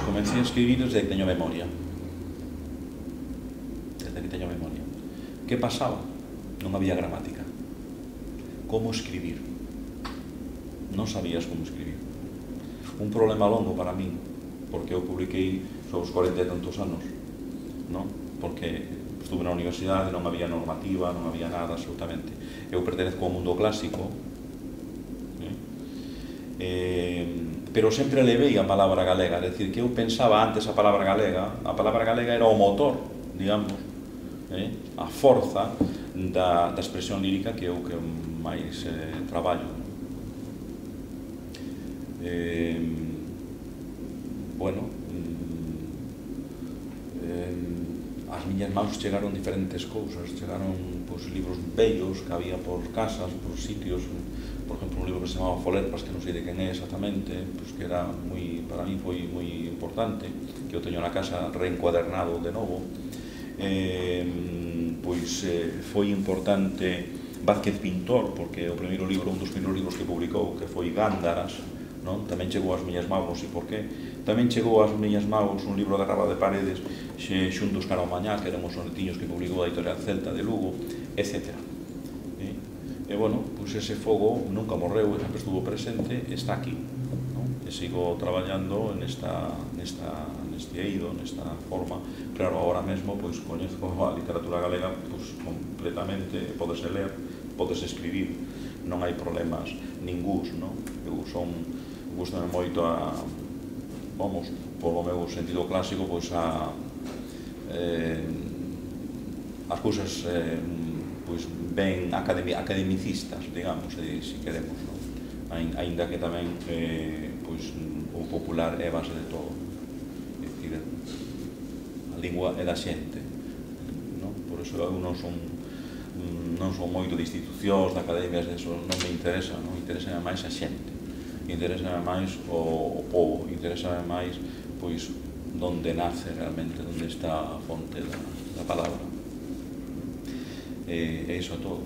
comecei a escribir desde que teño memoria. Desde que teño memoria. Que pasaba? Non había gramática. Como escribir? Non sabías como escribir. Un problema longo para min, porque eu publiquei sobre os 40 e tantos anos, non? Porque estuve na universidade, non había normativa, non había nada, absolutamente. Eu pertenezco ao mundo clásico, pero sempre levei a palabra galega, é dicir, que eu pensaba antes a palabra galega era o motor, digamos, a forza da expresión lírica que eu máis traballo. Bueno, as miñas mãos chegaron diferentes cousas, chegaron libros bellos que había por casas, por sitios, por exemplo, un libro que se chamaba Folerpas, que non sei de quen é exactamente, que era para mí foi moi importante, que eu teño na casa reencuadernado de novo. Foi importante Vázquez Pintor, porque o primeiro libro, un dos primeiros libros que publicou, que foi Gándaras, tamén chegou ás miñas mãos, non sei por qué. Tamén chegou ás miñas mãos un libro de Raba de Paredes, Xuntos cara ao mañá, que eran os sonetiños que publicou a editorial Celta de Lugo, etc. E, bueno, pois ese fogo nunca morreu, sempre estuvo presente, está aquí. E sigo traballando neste eido, nesta forma. Claro, agora mesmo, pois, coñezco a literatura galega completamente, podese ler, podese escribir, non hai problemas ningúns, non? Eu gustame moito vamos, polo meu sentido clásico, pois as cousas ben academicistas, digamos, se queremos, non? Aínda que tamén o popular é base de todo. É dicir, a lingua é da xente, non? Por iso eu non son moito de institucións, de academias, de eso non me interesa, non? Interesa máis a xente, interesa máis o povo, interesa máis, pois, onde nace realmente, onde está a fonte da palabra. E iso é todo.